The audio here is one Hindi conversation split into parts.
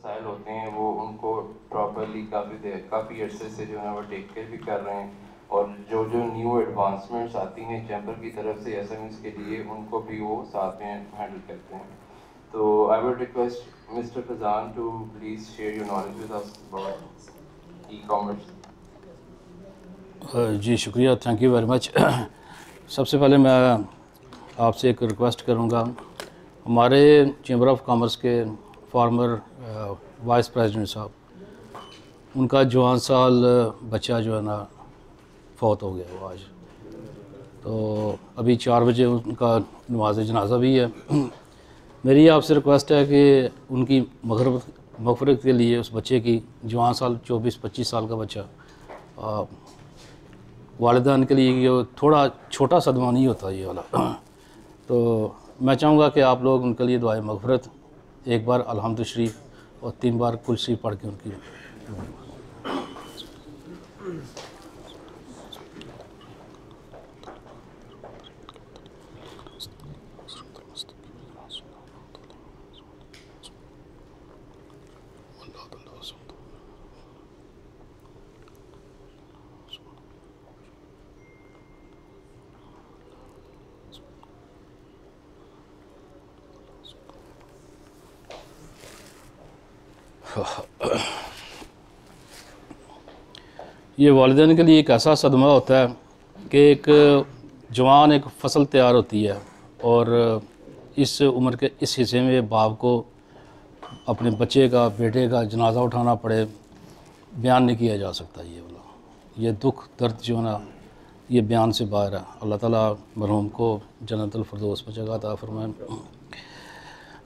मसाइल होते हैं वो उनको प्रॉपरली काफ़ी अरसे से जो है वो टेक केयर भी कर रहे हैं, और जो जो न्यू एडवांसमेंट्स आती हैं चैम्बर की तरफ से एसएमईज के लिए उनको भी वो साथ में हैंडल करते हैं। तो I would request mister Faizan to please share your knowledge with us about e commerce. जी शुक्रिया, थैंक यू वेरी मच। सबसे पहले मैं आपसे एक रिक्वेस्ट करूंगा, हमारे चैम्बर ऑफ कॉमर्स के फॉर्मर वाइस प्रेसिडेंट साहब, उनका जवान साल बच्चा जो है ना फौत हो गया वो आज। तो अभी 4 बजे उनका नमाज जनाजा भी है। मेरी आपसे रिक्वेस्ट है कि उनकी मग़फ़िरत के लिए उस बच्चे की, जवान साल 24-25 साल का बच्चा, वालिदैन के लिए ये थोड़ा छोटा सदमा नहीं होता ये वाला। तो मैं चाहूँगा कि आप लोग उनके लिए दुआए मग़फ़िरत, एक बार अल्हम्दुलिल्लाह शरीफ और 3 बार कुल शरीफ पढ़ के उनकी ये वालिदैन के लिए एक ऐसा सदमा होता है कि एक जवान एक फसल तैयार होती है और इस उम्र के इस हिस्से में बाप को अपने बच्चे का, बेटे का जनाजा उठाना पड़े, बयान नहीं किया जा सकता। ये वाला ये दुख दर्द जो है ना, ये बयान से बाहर है। अल्लाह ताला मरहूम को जन्नतुल फिरदौस में जगह अता फरमाए।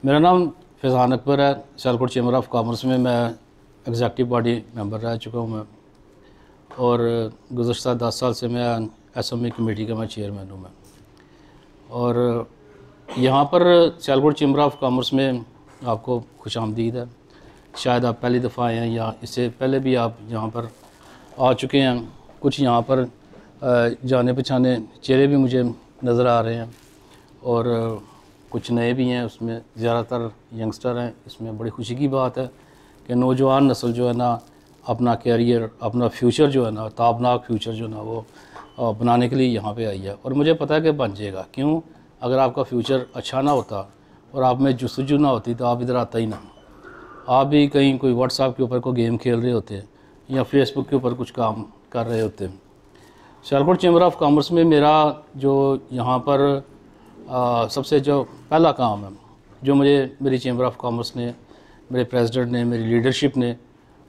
मेरा नाम फैज़ान अकबर है। सियालकोट चैम्बर ऑफ कॉमर्स में मैं एग्जेक्टिव बॉडी मेंबर रह चुका हूँ मैं, और गुज़श्ता 10 साल से मैं एसएमई कमेटी का मैं चेयरमैन हूँ मैं। और यहाँ पर सियालकोट चैम्बर ऑफ कॉमर्स में आपको खुशामदीद है। शायद आप पहली दफ़ा आए हैं या इससे पहले भी आप यहाँ पर आ चुके हैं। कुछ यहाँ पर जाने पहचाने चेहरे भी मुझे नज़र आ रहे हैं और कुछ नए भी हैं, उसमें ज़्यादातर यंगस्टर हैं। इसमें बड़ी खुशी की बात है कि नौजवान नस्ल जो है ना अपना कैरियर, अपना फ्यूचर जो है ना, ताबनाक फ्यूचर जो ना वो बनाने के लिए यहाँ पे आई है। और मुझे पता है कि बन जाएगा। क्यों? अगर आपका फ्यूचर अच्छा ना होता और आप में जुस्तजू ना होती तो आप इधर आता ही ना। आप भी कहीं कोई व्हाट्सएप के ऊपर कोई गेम खेल रहे होते या फेसबुक के ऊपर कुछ काम कर रहे होते। सियालकोट चैम्बर ऑफ कॉमर्स में मेरा जो यहाँ पर सबसे जो पहला काम है जो मेरी चैम्बर ऑफ कॉमर्स ने, मेरे प्रेसिडेंट ने, मेरी लीडरशिप ने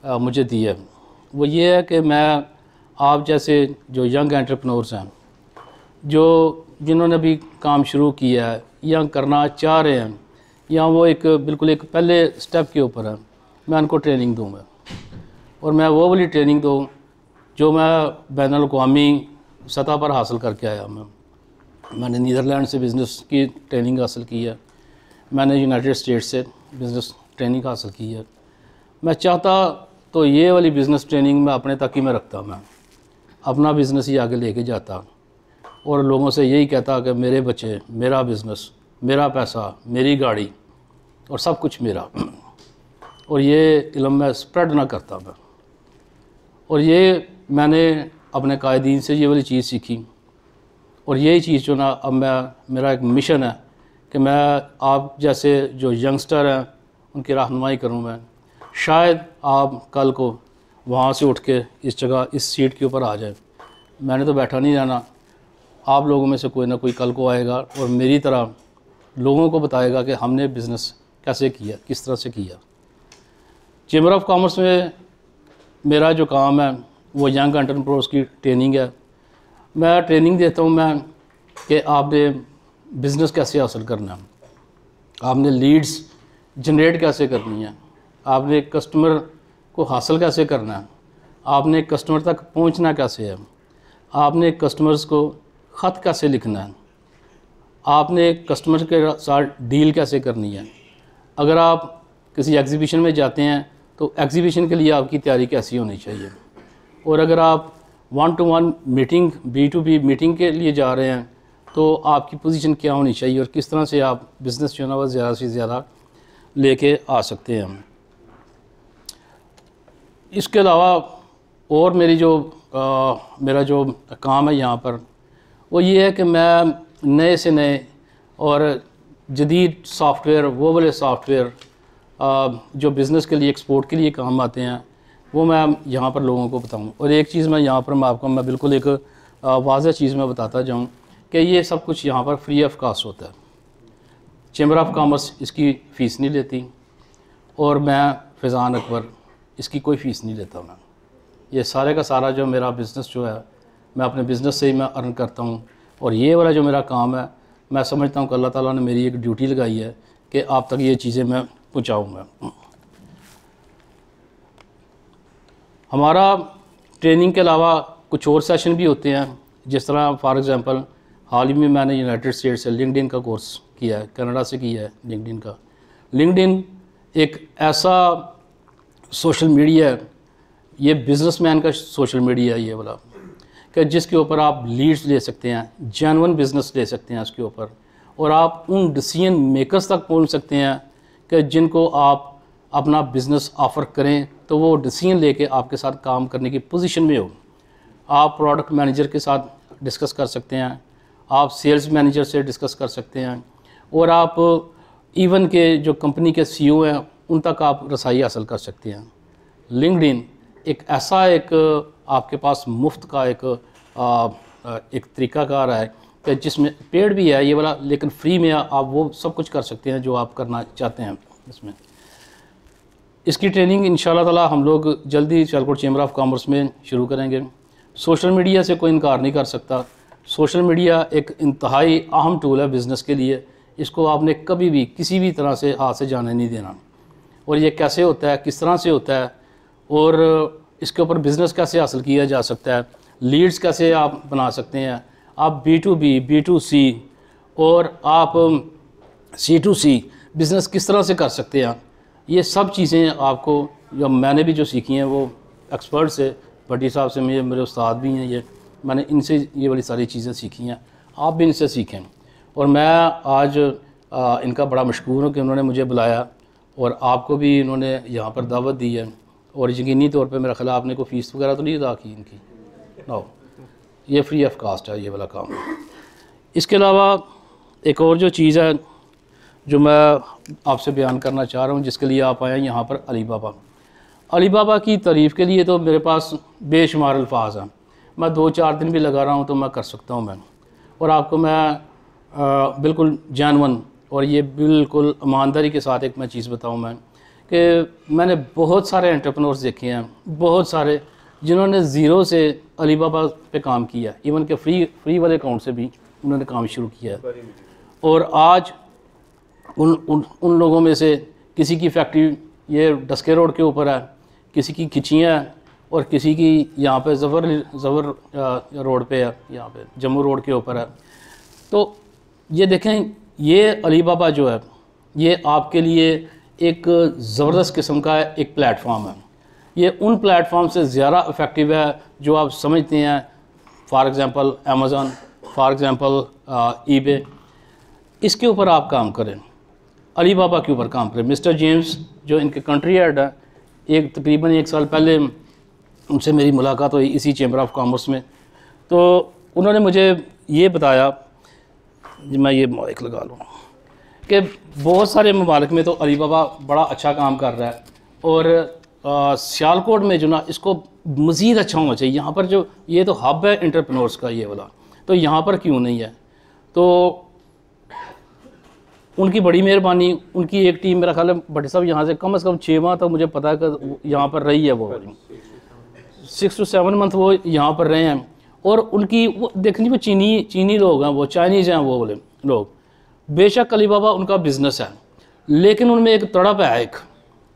मुझे दी है, वो ये है कि मैं आप जैसे जो यंग एंटरप्रेन्योर्स हैं, जो जिन्होंने भी काम शुरू किया है या करना चाह रहे हैं, या वो एक बिल्कुल एक पहले स्टेप के ऊपर है, मैं उनको ट्रेनिंग दूँगा। और मैं वो वाली ट्रेनिंग दूँ जो मैं बैनुल अक़वामी सतह पर हासिल करके आया। मैंने नीदरलैंड से बिज़नेस की ट्रेनिंग हासिल की है, मैंने यूनाइटेड स्टेट्स से बिज़नेस ट्रेनिंग हासिल की है। मैं चाहता तो ये वाली बिज़नेस ट्रेनिंग मैं अपने तक ही मैं रखता, मैं अपना बिज़नेस ही आगे लेके जाता और लोगों से यही कहता कि मेरे बच्चे, मेरा बिज़नेस, मेरा पैसा, मेरी गाड़ी और सब कुछ मेरा। और ये इल्म मैं स्प्रेड ना करता मैं। और ये मैंने अपने कायदीन से ये वाली चीज़ सीखी और यही चीज़ जो ना अब मेरा एक मिशन है कि मैं आप जैसे जो यंगस्टर हैं उनकी रहनुमाई करूँ मैं। शायद आप कल को वहाँ से उठ के इस जगह, इस सीट के ऊपर आ जाए। मैंने तो बैठा नहीं रहना, आप लोगों में से कोई ना कोई कल को आएगा और मेरी तरह लोगों को बताएगा कि हमने बिज़नेस कैसे किया, किस तरह से किया। चैम्बर ऑफ कॉमर्स में मेरा जो काम है वो यंग एंटरप्रेन्योर्स की ट्रेनिंग है। मैं ट्रेनिंग देता हूँ मैं कि आपने बिज़नेस कैसे हासिल करना है, आपने लीड्स जनरेट कैसे करनी है, आपने कस्टमर को हासिल कैसे करना है, आपने कस्टमर तक पहुंचना कैसे है, आपने कस्टमर्स को ख़त कैसे लिखना है, आपने कस्टमर के साथ डील कैसे करनी है। अगर आप किसी एग्ज़िबिशन में जाते हैं तो एग्ज़िबिशन के लिए आपकी तैयारी कैसी होनी चाहिए। और अगर आप 1-to-1 मीटिंग, B2B मीटिंग के लिए जा रहे हैं तो आपकी पोजीशन क्या होनी चाहिए और किस तरह से आप बिज़नेस जो है ना वो ज़्यादा से ज़्यादा लेके आ सकते हैं। इसके अलावा और मेरा जो काम है यहाँ पर वो ये है कि मैं नए से नए और जदीद सॉफ्टवेयर, वो वाले सॉफ्टवेयर जो बिज़नेस के लिए, एक्सपोर्ट के लिए काम आते हैं, वो मैं यहाँ पर लोगों को बताऊँ। और एक चीज़ मैं यहाँ पर मैं बिल्कुल एक वाज़ेह चीज़ मैं बताता जाऊँ कि ये सब कुछ यहाँ पर फ्री ऑफ कास्ट होता है। चैम्बर ऑफ कॉमर्स इसकी फ़ीस नहीं लेती और मैं फैज़ान अकबर इसकी कोई फ़ीस नहीं लेता। मैं ये सारे का सारा जो मेरा बिज़नेस जो है, मैं अपने बिज़नेस से ही मैं अर्न करता हूँ। और ये वाला जो मेरा काम है, मैं समझता हूँ कि अल्लाह ताला ने मेरी एक ड्यूटी लगाई है कि आप तक ये चीज़ें मैं पहुँचाऊँगा। हमारा ट्रेनिंग के अलावा कुछ और सेशन भी होते हैं, जिस तरह फॉर एग्ज़ाम्पल हाल ही में मैंने यूनाइटेड स्टेट से लिंक्डइन का कोर्स किया है, कनाडा से किया है लिंक्डइन का। लिंक्डइन एक ऐसा सोशल मीडिया है, ये बिज़नेसमैन का सोशल मीडिया है ये वाला, कि जिसके ऊपर आप लीड्स ले सकते हैं, जेन्युइन बिज़नेस ले सकते हैं उसके ऊपर, और आप उन डिसीजन मेकर्स तक पहुंच सकते हैं कि जिनको आप अपना बिज़नेस ऑफ़र करें तो वो डिसीजन लेके आपके साथ काम करने की पोजीशन में हो। आप प्रोडक्ट मैनेजर के साथ डिस्कस कर सकते हैं, आप सेल्स मैनेजर से डिस्कस कर सकते हैं, और आप इवन के जो कंपनी के CEO हैं उन तक आप रसाई हासिल कर सकते हैं। लिंक्डइन एक ऐसा आपके पास मुफ्त का एक तरीक़ाकार है कि जिसमें पेड भी है ये वाला, लेकिन फ्री में आप वो सब कुछ कर सकते हैं जो आप करना चाहते हैं इसमें। इसकी ट्रेनिंग इंशाल्लाह ताला हम लोग जल्दी सियालकोट चैम्बर ऑफ कॉमर्स में शुरू करेंगे। सोशल मीडिया से कोई इनकार नहीं कर सकता। सोशल मीडिया एक इंतहाई अहम टूल है बिज़नेस के लिए। इसको आपने कभी भी किसी भी तरह से हाथ से जाने नहीं देना। और ये कैसे होता है, किस तरह से होता है, और इसके ऊपर बिज़नेस कैसे हासिल किया जा सकता है, लीड्स कैसे आप बना सकते हैं, आप B2B, B2C और आप C2C बिज़नेस किस तरह से कर सकते हैं, ये सब चीज़ें आपको जो मैंने भी जो सीखी हैं वो एक्सपर्ट से, भट्टी साहब से, मेरे उस्ताद भी हैं, ये मैंने इनसे ये वाली सारी चीज़ें सीखी हैं। आप भी इनसे सीखें। और मैं आज इनका बड़ा मशकूर हूँ कि उन्होंने मुझे बुलाया और आपको भी इन्होंने यहाँ पर दावत दी है। और यकीनी तौर पे मेरा ख्याल आपने कोई फ़ीस वगैरह तो नहीं अदा की इनकी? नो, ये फ्री ऑफ कास्ट है ये वाला काम। इसके अलावा एक और जो चीज़ है जो मैं आपसे बयान करना चाह रहा हूँ, जिसके लिए आप आए हैं यहाँ पर, अली बाबा की तारीफ़ के लिए तो मेरे पास बेशुमार अल्फाज हैं। मैं 2-4 दिन भी लगा रहा हूँ तो मैं कर सकता हूँ मैं। और आपको मैं बिल्कुल जेन्युइन और ये बिल्कुल ईमानदारी के साथ एक मैं चीज़ बताऊँ मैं, कि मैंने बहुत सारे एंटरप्रेन्योर्स देखे हैं, बहुत सारे जिन्होंने ज़ीरो से अली बाबा पे काम किया, इवन के फ्री वाले अकाउंट से भी उन्होंने काम शुरू किया है। और आज उन लोगों में से किसी की फैक्ट्री ये डस्के रोड के ऊपर है, किसी की खिचियाँ है, और किसी की यहाँ पे ज़फ़र रोड पे है, यहाँ पे जम्मू रोड के ऊपर है। तो ये देखें, ये अली बाबा जो है ये आपके लिए एक ज़बरदस्त किस्म का एक प्लेटफॉर्म है। ये उन प्लेटफॉर्म से ज़्यादा इफ़ेक्टिव है जो आप समझते हैं, for example Amazon, for example eBay. इसके ऊपर आप काम करें, अली बाबा के ऊपर काम करें। मिस्टर जेम्स जो इनके कंट्री हेड है, तकरीबन 1 साल पहले उनसे मेरी मुलाकात हुई इसी चैम्बर ऑफ कॉमर्स में। तो उन्होंने मुझे ये बताया, मैं ये माइक लगा लूँ, कि बहुत सारे ममालिक में तो अली बाबा बड़ा अच्छा काम कर रहा है, और सियालकोट में जो ना इसको मज़ीद अच्छा होना चाहिए। यहाँ पर जो ये तो हब है एंटरप्रेन्योर्स का ये वाला, तो यहाँ पर क्यों नहीं है? तो उनकी बड़ी मेहरबानी, उनकी एक टीम, मेरा ख्याल है भट्टी साहब यहाँ से कम 6 माह तक मुझे पता है कि यहाँ पर रही है। वो 6 to 7 मंथ वो यहाँ पर रहे हैं। और उनकी वो देखनी, वो चीनी लोग हैं, वो चाइनीज़ हैं वो वाले लोग। बेशक अली बाबा उनका बिज़नेस है, लेकिन उनमें एक तड़प है एक,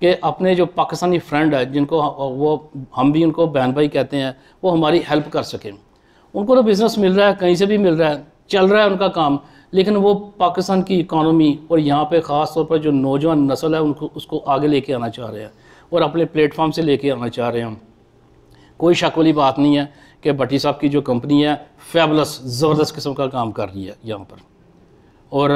कि अपने जो पाकिस्तानी फ्रेंड है, जिनको वो हम भी उनको बहन भाई कहते हैं, वो हमारी हेल्प कर सकें। उनको तो बिज़नेस मिल रहा है, कहीं से भी मिल रहा है, चल रहा है उनका काम, लेकिन वो पाकिस्तान की इकानमी और यहाँ पे ख़ास तौर पर जो नौजवान नस्ल है उनको उसको आगे लेके आना चाह रहे हैं और अपने प्लेटफॉर्म से लेके आना चाह रहे हैं। कोई शक वाली बात नहीं है कि भट्टी साहब की जो कंपनी है फैबुलस, ज़बरदस्त किस्म का काम कर रही है यहाँ पर। और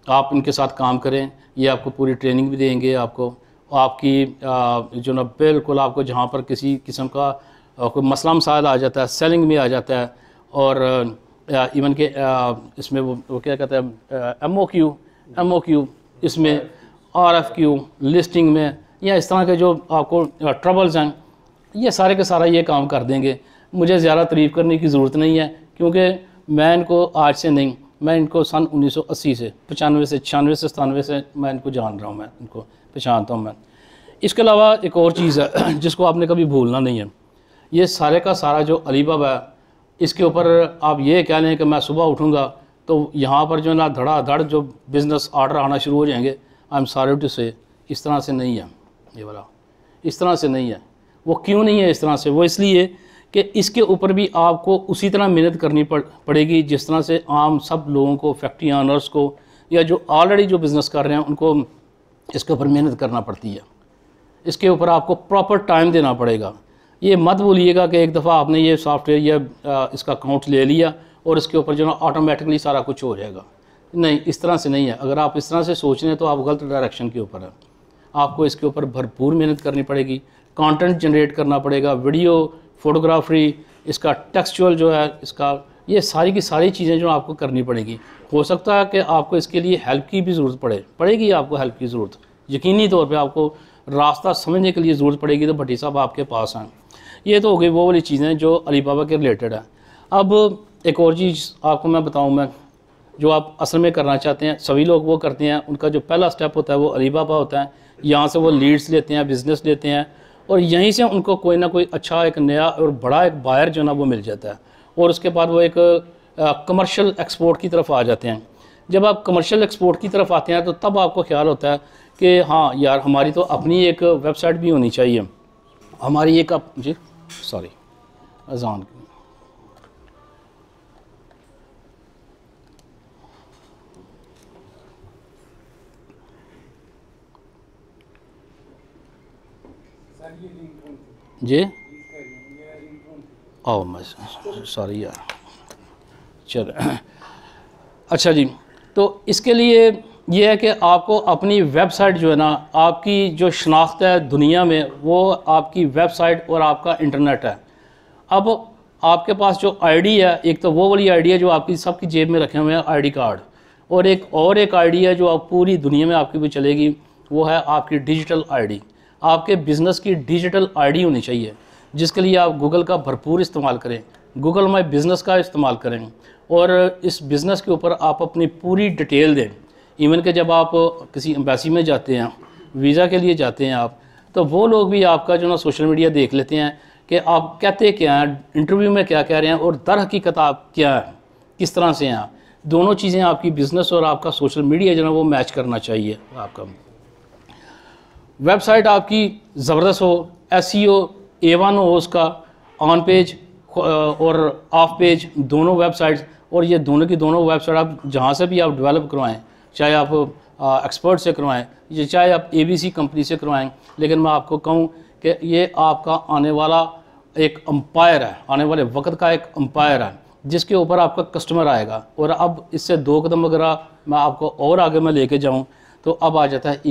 आप उनके साथ काम करें, ये आपको पूरी ट्रेनिंग भी देंगे आपको, आपकी जो ना बिल्कुल आपको जहाँ पर किसी किस्म का कोई मसला मसाइल आ जाता है, सेलिंग में आ जाता है, और इवन के इसमें वो क्या कहते हैं MOQ इसमें RFQ लिस्टिंग में, या इस तरह के जो आपको ट्रबल्स हैं, ये सारे के सारा ये काम कर देंगे। मुझे ज़्यादा तारीफ़ करने की ज़रूरत नहीं है, क्योंकि मैं इनको आज से नहीं, मैं इनको सन 1980 से 95 से 96 से 97 से मैं इनको जान रहा हूँ, मैं इनको पहचानता हूँ मैं। इसके अलावा एक और चीज़ है जिसको आपने कभी भूलना नहीं है, ये सारे का सारा जो अलीबाबा है, इसके ऊपर आप ये कह लें कि मैं सुबह उठूँगा तो यहाँ पर जो ना धड़ाधड़ जो बिज़नेस ऑर्डर आना शुरू हो जाएंगे। आई एम सॉरी टू से, इस तरह से नहीं है ये वाला, इस तरह से नहीं है। वो क्यों नहीं है इस तरह से? वो इसलिए कि इसके ऊपर भी आपको उसी तरह मेहनत करनी पड़ेगी जिस तरह से आम सब लोगों को, फैक्ट्री ऑनर्स को, या जो ऑलरेडी जो बिज़नेस कर रहे हैं उनको इसके ऊपर मेहनत करना पड़ती है। इसके ऊपर आपको प्रॉपर टाइम देना पड़ेगा। ये मत भूलिएगा कि एक दफ़ा आपने ये सॉफ्टवेयर या इसका अकाउंट ले लिया और इसके ऊपर जो ना ऑटोमेटिकली सारा कुछ हो जाएगा। नहीं, इस तरह से नहीं है। अगर आप इस तरह से सोच रहे हैं तो आप गलत डायरेक्शन के ऊपर है। आपको इसके ऊपर भरपूर मेहनत करनी पड़ेगी, कंटेंट जनरेट करना पड़ेगा, वीडियो, फोटोग्राफी, इसका टेक्सचुअल जो है इसका, ये सारी की सारी चीज़ें जो आपको करनी पड़ेगी। हो सकता है कि आपको इसके लिए हेल्प की भी ज़रूरत पड़ेगी आपको हेल्प की ज़रूरत, यकीनी तौर पे आपको रास्ता समझने के लिए ज़रूरत पड़ेगी, तो भट्टी साहब आपके पास हैं। ये तो हो गई वो वाली चीज़ें जो अलीबाबा के रिलेटेड है। अब एक और चीज़ आपको मैं बताऊँ, मैं जो आप असल में करना चाहते हैं, सभी लोग वो करते हैं। उनका जो पहला स्टेप होता है वो अलीबाबा होता है। यहाँ से वो लीड्स लेते हैं, बिज़नेस लेते हैं, और यहीं से उनको कोई ना कोई अच्छा एक नया और बड़ा एक बायर जो ना वो मिल जाता है, और उसके बाद वो एक कमर्शियल एक्सपोर्ट की तरफ आ जाते हैं। जब आप कमर्शियल एक्सपोर्ट की तरफ आते हैं तो तब आपको ख्याल होता है कि हाँ यार, हमारी तो अपनी एक वेबसाइट भी होनी चाहिए, हमारी एक जी सॉरी अजान जी ओ मैं सॉरी यार, चल अच्छा जी। तो इसके लिए ये है कि आपको अपनी वेबसाइट जो है ना, आपकी जो शनाख्त है दुनिया में, वो आपकी वेबसाइट और आपका इंटरनेट है। अब आपके पास जो आईडी है, एक तो वो वाली आईडी है जो आपकी सबकी जेब में रखे हुए हैं आईडी कार्ड, और एक आईडी है जो आप पूरी दुनिया में आपकी भी चलेगी, वो है आपकी डिजिटल आईडी। आपके बिज़नेस की डिजिटल आईडी होनी चाहिए, जिसके लिए आप गूगल का भरपूर इस्तेमाल करें, गूगल माई बिज़नेस का इस्तेमाल करें, और इस बिज़नेस के ऊपर आप अपनी पूरी डिटेल दें। इवन कि जब आप किसी एम्बेसी में जाते हैं, वीज़ा के लिए जाते हैं आप, तो वो लोग भी आपका जो ना सोशल मीडिया देख लेते हैं कि आप कहते क्या हैं, इंटरव्यू में क्या कह रहे हैं, और दर हकीकत आप क्या है, किस तरह से हैं। दोनों चीज़ें आपकी बिज़नेस और आपका सोशल मीडिया जो ना वो मैच करना चाहिए। आपका वेबसाइट आपकी ज़बरदस्त हो, SEO A1 हो, उसका ऑन पेज और ऑफ पेज दोनों वेबसाइट्स, और ये दोनों की दोनों वेबसाइट आप जहाँ से भी आप डेवलप करवाएं, चाहे आप एक्सपर्ट से करवाएं, ये चाहे आप ABC कंपनी से करवाएं, लेकिन मैं आपको कहूँ कि ये आपका आने वाला एक अंपायर है, आने वाले वक्त का एक अंपायर है, जिसके ऊपर आपका कस्टमर आएगा। और अब इससे 2 कदम अगर मैं आपको और आगे मैं लेके जाऊँ तो अब आ जाता है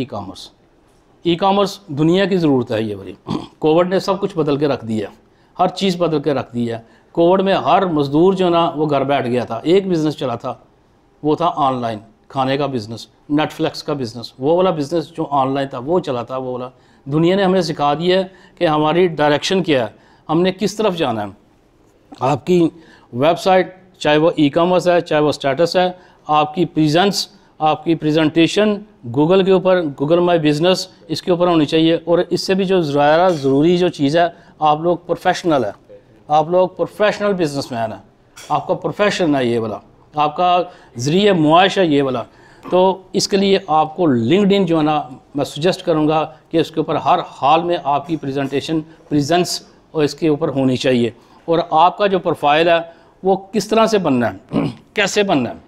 ई कॉमर्स दुनिया की ज़रूरत है ये बड़ी। कोविड ने सब कुछ बदल के रख दिया, हर चीज़ बदल के रख दी है। कोविड में हर मज़दूर जो ना वो घर बैठ गया था, एक बिज़नेस चला था, वो था ऑनलाइन खाने का बिज़नेस, नेटफ्लिक्स का बिज़नेस, वो वाला बिज़नेस जो ऑनलाइन था वो चला था, वो वाला। दुनिया ने हमें सिखा दिया है कि हमारी डायरेक्शन क्या है, हमने किस तरफ जाना है। आपकी वेबसाइट चाहे वो ई कॉमर्स है, चाहे वो स्टेटस है, आपकी प्रेजेंस, आपकी प्रेजेंटेशन गूगल के ऊपर, गूगल माई बिज़नेस, इसके ऊपर होनी चाहिए। और इससे भी जो ज़्यादा ज़रूरी जो चीज़ है, आप लोग प्रोफेशनल है, आप लोग प्रोफेशनल बिजनेसमैन है, आपका प्रोफेशन है ये वाला, आपका ज़रिए मुआश है ये वाला। तो इसके लिए आपको लिंक्डइन जो है ना, मैं सजेस्ट करूँगा कि इसके ऊपर हर हाल में आपकी प्रेजेंटेशन, प्रेजेंस और इसके ऊपर होनी चाहिए। और आपका जो प्रोफाइल है वो किस तरह से बनना है, कैसे बनना है,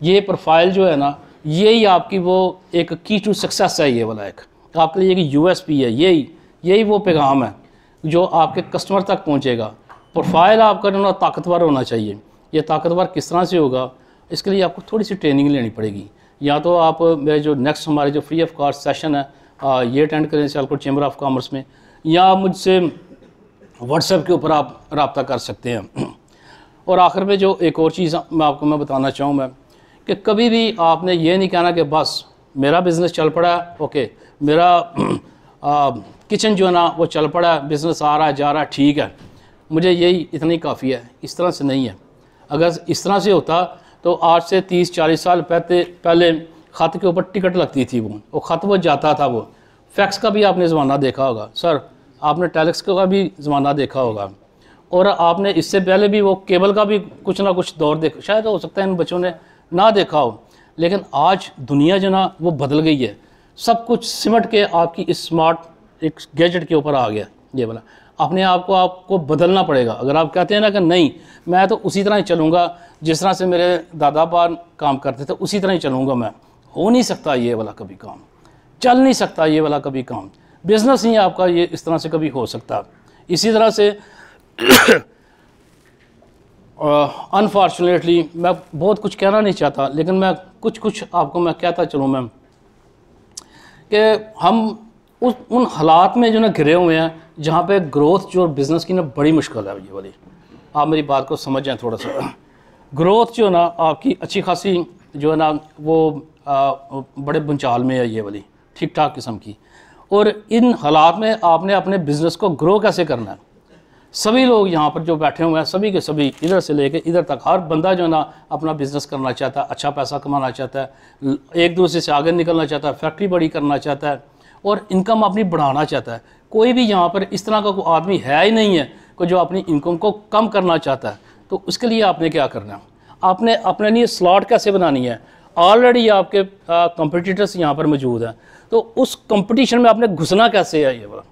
ये प्रोफाइल जो है ना, यही आपकी वो एक की टू सक्सेस है। ये वाला एक आपके लिए एक USP है, यही वो पैगाम है जो आपके कस्टमर तक पहुंचेगा। प्रोफाइल आपका जो ना ताकतवर होना चाहिए। ये ताकतवर किस तरह से होगा, इसके लिए आपको थोड़ी सी ट्रेनिंग लेनी पड़ेगी। या तो आप मेरे जो नेक्स्ट हमारे जो फ्री ऑफ कॉस्ट सेशन है ये अटेंड करें सियालकोट चैम्बर ऑफ कॉमर्स में, या मुझसे व्हाट्सएप के ऊपर आप रब्ता कर सकते हैं। और आखिर में जो एक और चीज़ मैं बताना चाहूँ मैं कि कभी भी आपने ये नहीं कहना कि बस मेरा बिज़नेस चल पड़ा है, ओके, मेरा किचन जो है ना वो चल पड़ा है, बिज़नेस आ रहा है जा रहा है, ठीक है, मुझे यही इतनी काफ़ी है। इस तरह से नहीं है। अगर इस तरह से होता तो आज से 30-40 साल पहले ख़त के ऊपर टिकट लगती थी, वो ख़त वो जाता था। वो फैक्स का भी आपने ज़माना देखा होगा सर, आपने टेलेक्स का भी ज़माना देखा होगा, और आपने इससे पहले भी वो केबल का भी कुछ ना कुछ दौर देखा, शायद हो सकता है इन बच्चों ने ना देखा हो। लेकिन आज दुनिया जो ना वो बदल गई है, सब कुछ सिमट के आपकी इस स्मार्ट एक गैजेट के ऊपर आ गया। ये वाला अपने आप को आपको बदलना पड़ेगा। अगर आप कहते हैं ना कि नहीं मैं तो उसी तरह ही चलूँगा जिस तरह से मेरे दादा बाप काम करते थे, उसी तरह ही चलूँगा, मैं, हो नहीं सकता ये वाला कभी काम, चल नहीं सकता ये वाला कभी काम। बिज़नेस नहीं आपका ये इस तरह से कभी हो सकता। इसी तरह से अनफॉर्चुनेटली मैं बहुत कुछ कहना नहीं चाहता, लेकिन मैं कुछ आपको मैं कहता चलूँ मैम कि हम उन हालात में जो ना घिरे हुए हैं जहाँ पे ग्रोथ जो बिज़नेस की ना बड़ी मुश्किल है। ये वाली आप मेरी बात को समझ जाएँ थोड़ा सा। ग्रोथ जो ना आपकी अच्छी खासी जो है ना वो बड़े भंचाल में है ये वाली, ठीक ठाक किस्म की। और इन हालात में आपने अपने बिज़नेस को ग्रो कैसे करना है। सभी लोग यहाँ पर जो बैठे हुए हैं, सभी के सभी इधर से लेके इधर तक, हर बंदा जो है ना अपना बिज़नेस करना चाहता है, अच्छा पैसा कमाना चाहता है, एक दूसरे से आगे निकलना चाहता है, फैक्ट्री बड़ी करना चाहता है और इनकम अपनी बढ़ाना चाहता है। कोई भी यहाँ पर इस तरह का कोई आदमी है ही नहीं है कि जो अपनी इनकम को कम करना चाहता है। तो उसके लिए आपने क्या करना है, आपने अपने लिए स्लॉट कैसे बनानी है। ऑलरेडी आपके कंपटीटर्स यहाँ पर मौजूद हैं, तो उस कंपटीशन में आपने घुसना कैसे है। ये वाला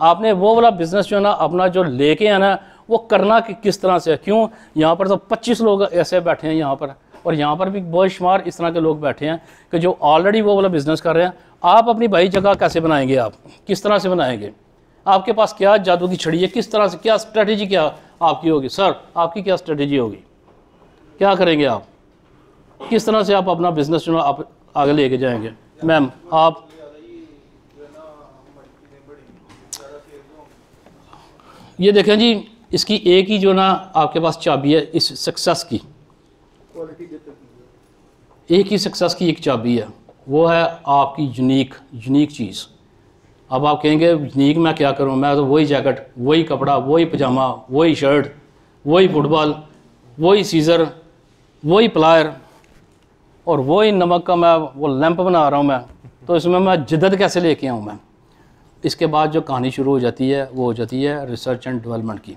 आपने वो वाला बिज़नेस जो है ना अपना जो लेके आना वो करना किस तरह से है। क्यों यहाँ पर तो 25 लोग ऐसे बैठे हैं यहाँ पर, और यहाँ पर भी बेशुमार इस तरह के लोग बैठे हैं कि जो ऑलरेडी वो वाला बिज़नेस कर रहे हैं। आप अपनी भाई जगह कैसे बनाएंगे, आप किस तरह से बनाएंगे, आपके पास क्या जादू की छड़ी है, किस तरह से, क्या स्ट्रेटजी क्या आपकी होगी। सर आपकी क्या स्ट्रेटजी होगी, क्या करेंगे आप, किस तरह से आप अपना बिज़नेस जो है आप आगे लेके जाएंगे। मैम आप ये देखें जी, इसकी एक ही जो ना आपके पास चाबी है इस सक्सेस की, एक ही सक्सेस की एक चाबी है, वो है आपकी यूनिक चीज़। अब आप कहेंगे यूनिक मैं क्या करूं, मैं तो वही जैकेट, वही कपड़ा, वही पजामा, वही शर्ट, वही फुटबॉल, वही सीज़र, वही प्लायर और वही नमक का मैं वो लैंप बना रहा हूं मैं, तो इसमें मैं जिद्दत कैसे लेके आऊँ मैं। इसके बाद जो कहानी शुरू हो जाती है वो हो जाती है रिसर्च एंड डेवलपमेंट की।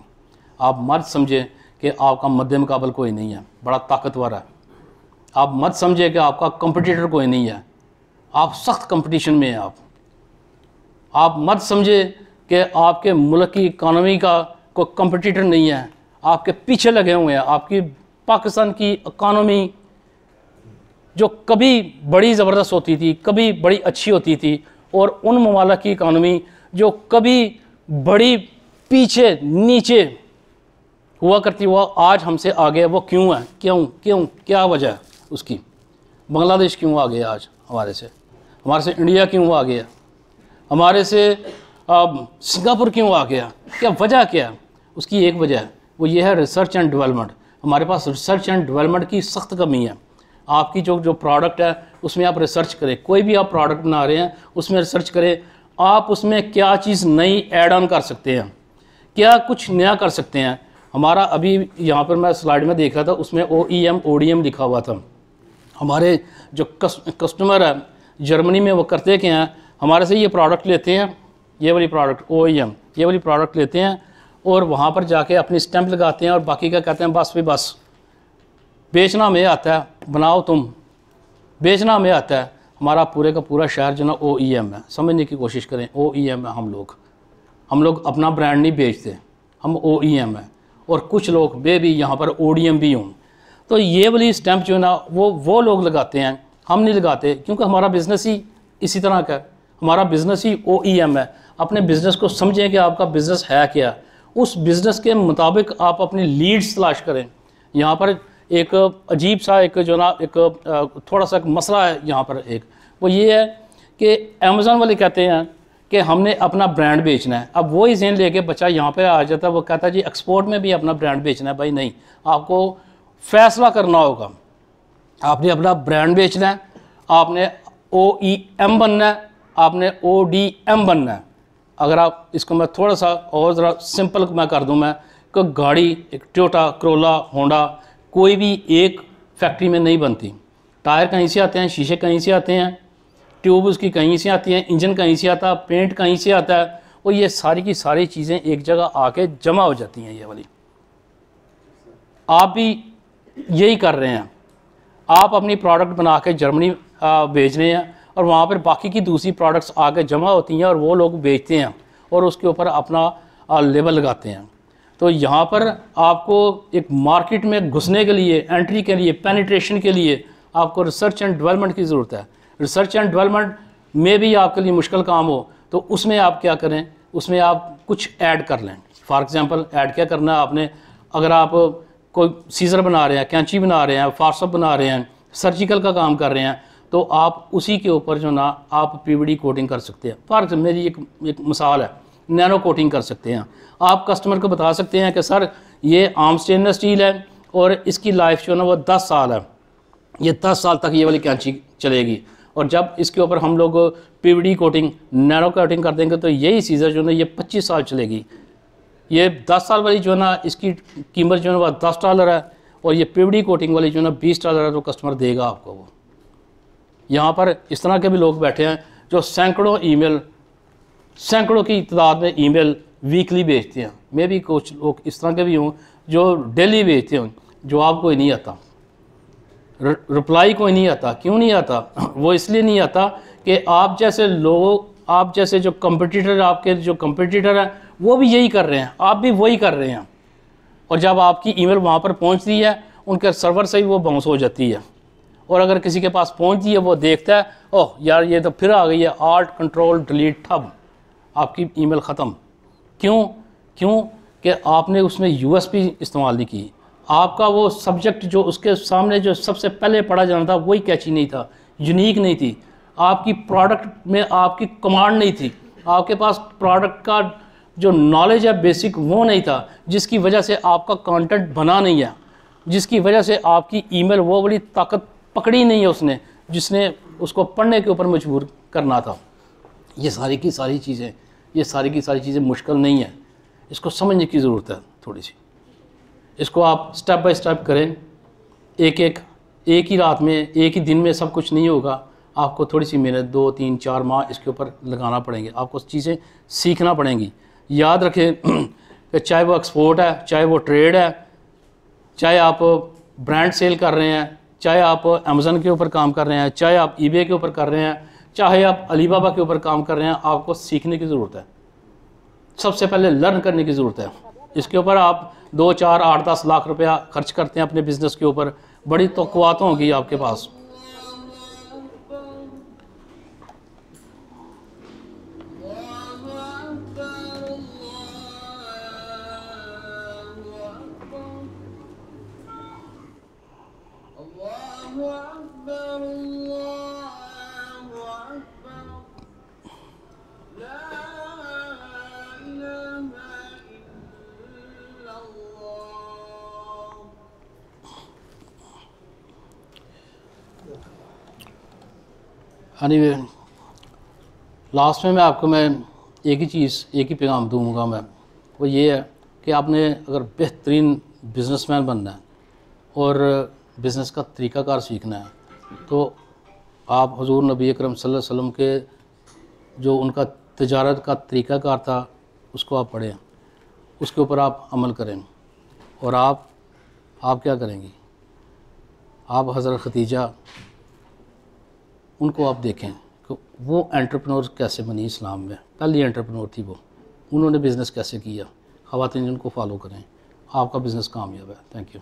आप मत समझे कि आपका मद्दे मुकाबल कोई नहीं है, बड़ा ताकतवर है। आप मत समझे कि आपका कंपटीटर कोई नहीं है, आप सख्त कंपटीशन में हैं। आप मत समझे कि आपके मुल्क की इकानमी का कोई कंपटीटर नहीं है, आपके पीछे लगे हुए हैं। आपकी पाकिस्तान की इकानमी जो कभी बड़ी ज़बरदस्त होती थी, कभी बड़ी अच्छी होती थी, और उन ममालिक की इकानमी जो कभी बड़ी पीछे नीचे हुआ करती हुआ आज हमसे आगे, वो क्यों है, क्यों क्या वजह है उसकी। बांग्लादेश क्यों आ गया आज हमारे से इंडिया क्यों आ गया, हमारे से सिंगापुर क्यों आ गया, क्या वजह क्या है। उसकी एक वजह है, वो ये है रिसर्च एंड डेवलपमेंट। हमारे पास रिसर्च एंड डेवलपमेंट की सख्त कमी है। आपकी जो प्रोडक्ट है उसमें आप रिसर्च करें, कोई भी आप प्रोडक्ट बना रहे हैं उसमें रिसर्च करें, आप उसमें क्या चीज़ नई ऐड ऑन कर सकते हैं, क्या कुछ नया कर सकते हैं। हमारा अभी यहाँ पर मैं स्लाइड में देख रहा था, उसमें OEM ODM लिखा हुआ था। हमारे जो कस्टमर है जर्मनी में, वो करते क्या हैं, हमारे से ये प्रोडक्ट लेते हैं, ये वाली प्रोडक्ट OEM, ये वाली प्रोडक्ट लेते हैं और वहाँ पर जाके अपनी स्टैंप लगाते हैं और बाकी का कहते हैं बस भी बस बेचना हमें आता है, बनाओ तुम, बेचना हमें आता है। हमारा पूरे का पूरा शहर जो ना OEM है, समझने की कोशिश करें, OEM है। हम लोग अपना ब्रांड नहीं बेचते, हम OEM है। और कुछ लोग भी यहाँ पर ODM भी हों, तो ये वाली स्टैंप जो है ना वो लोग लगाते हैं, हम नहीं लगाते, क्योंकि हमारा बिज़नेस ही इसी तरह का है, हमारा बिज़नेस ही OEM है। अपने बिज़नेस को समझें कि आपका बिज़नेस है क्या, उस बिज़नेस के मुताबिक आप अपनी लीड्स तलाश करें। यहाँ पर एक अजीब सा एक जो ना एक थोड़ा सा मसला है यहाँ पर, एक वो ये है कि अमेज़न वाले कहते हैं कि हमने अपना ब्रांड बेचना है। अब वही ज़हन लेके बच्चा यहाँ पे आ जाता है, वो कहता है जी एक्सपोर्ट में भी अपना ब्रांड बेचना है। भाई नहीं, आपको फ़ैसला करना होगा, आपने अपना ब्रांड बेचना है, आपने OEM बनना है, आपने ODM बनना है। अगर आप इसको मैं थोड़ा सा और ज़रा सिंपल मैं कर दूं, मैं कि गाड़ी एक टोयोटा करोला होंडा कोई भी एक फैक्ट्री में नहीं बनती। टायर कहीं से आते हैं, शीशे कहीं से आते हैं, ट्यूब उसकी कहीं से आती है, इंजन कहीं से आता है, पेंट कहीं से आता है, और ये सारी की सारी चीज़ें एक जगह आके जमा हो जाती हैं। ये वाली आप भी यही कर रहे हैं, आप अपनी प्रोडक्ट बना के जर्मनी भेज रहे हैं और वहाँ पर बाकी की दूसरी प्रोडक्ट्स आके जमा होती हैं और वो लोग बेचते हैं और उसके ऊपर अपना लेबल लगाते हैं। तो यहाँ पर आपको एक मार्केट में घुसने के लिए, एंट्री के लिए, पेनिट्रेशन के लिए आपको रिसर्च एंड डेवलपमेंट की ज़रूरत है। रिसर्च एंड डेवलपमेंट में भी आपके लिए मुश्किल काम हो तो उसमें आप क्या करें, उसमें आप कुछ ऐड कर लें। फॉर एग्ज़ाम्पल ऐड क्या करना है आपने, अगर आप कोई सीज़र बना रहे हैं, कैंची बना रहे हैं, फार्सअप बना रहे हैं, सर्जिकल का काम कर रहे हैं, तो आप उसी के ऊपर जो ना आप PVD कोटिंग कर सकते हैं। फॉर एग्जाम्पल मेरी एक मिसाल है, नैनो कोटिंग कर सकते हैं। आप कस्टमर को बता सकते हैं कि सर ये आर्म स्टेनलेस स्टील है और इसकी लाइफ जो है ना वो 10 साल है, ये 10 साल तक ये वाली कैंची चलेगी, और जब इसके ऊपर हम लोग PVD कोटिंग, नैनो कोटिंग कर देंगे तो यही सीज़र जो है ना ये 25 साल चलेगी। ये 10 साल वाली जो है ना इसकी कीमत जो है वह $10 है, और ये PVD कोटिंग वाली जो है ना $20 है, तो कस्टमर देगा आपको वो। यहाँ पर इस तरह के भी लोग बैठे हैं जो सैकड़ों की तादाद में ईमेल वीकली भेजते हैं। मैं भी कुछ लोग इस तरह के भी हूँ जो डेली भेजते हैं, जवाब कोई नहीं आता, रिप्लाई कोई नहीं आता। क्यों नहीं आता? वो इसलिए नहीं आता कि आप जैसे लोग, आप जैसे जो कंपटीटर, आपके जो कंपटीटर हैं वो भी यही कर रहे हैं, आप भी वही कर रहे हैं, और जब आपकी ईमेल वहाँ पर पहुँचती है उनके सर्वर से ही वो बाउंस हो जाती है। और अगर किसी के पास पहुँचती है वो देखता है, ओह यार ये तो फिर आ गई है, Alt Control Delete ठब, आपकी ईमेल ख़त्म। क्यों कि आपने उसमें USB इस्तेमाल नहीं की। आपका वो सब्जेक्ट जो उसके सामने जो सबसे पहले पढ़ा जाना था वही कैची नहीं था, यूनिक नहीं थी, आपकी प्रोडक्ट में आपकी कमांड नहीं थी, आपके पास प्रोडक्ट का जो नॉलेज है बेसिक वो नहीं था, जिसकी वजह से आपका कंटेंट बना नहीं है, जिसकी वजह से आपकी ईमेल वो बड़ी ताकत पकड़ी नहीं है उसने, जिसने उसको पढ़ने के ऊपर मजबूर करना था। ये सारी की सारी चीज़ें मुश्किल नहीं है, इसको समझने की ज़रूरत है थोड़ी सी। इसको आप स्टेप बाय स्टेप करें, एक ही रात में, एक ही दिन में सब कुछ नहीं होगा। आपको थोड़ी सी मेहनत 2, 3, 4 माह इसके ऊपर लगाना पड़ेंगे, आपको चीज़ें सीखना पड़ेंगी। याद रखें कि चाहे वो एक्सपोर्ट है, चाहे वो ट्रेड है, चाहे आप ब्रांड सेल कर रहे हैं, चाहे आप अमेज़न के ऊपर काम कर रहे हैं, चाहे आप eBay के ऊपर कर रहे हैं, चाहे आप अलीबाबा के ऊपर काम कर रहे हैं, आपको सीखने की ज़रूरत है। सबसे पहले लर्न करने की ज़रूरत है। इसके ऊपर आप 2, 4, 8, 10 लाख रुपया खर्च करते हैं अपने बिज़नेस के ऊपर, बड़ी तवक्कुआत होंगी आपके पास। एनीवे, लास्ट में एक ही पैगाम दूंगा मैं, वो ये है कि आपने अगर बेहतरीन बिजनेसमैन बनना है और बिज़नेस का तरीक़ाकार सीखना है तो आप हुज़ूर नबी अकरम सल्लल्लाहु अलैहि वसल्लम के जो उनका तिजारत का तरीक़ाकार था उसको आप पढ़ें, उसके ऊपर आप अमल करें, और आप क्या करेंगी? आप हज़रत खदीजा उनको आप देखें कि वो एंटरप्रेन्योर कैसे बनी इस्लाम में, पहली एंटरप्रेन्योर थी वो, उन्होंने बिज़नेस कैसे किया। ख़वातीन उनको फॉलो करें, आपका बिज़नेस कामयाब है। Thank you.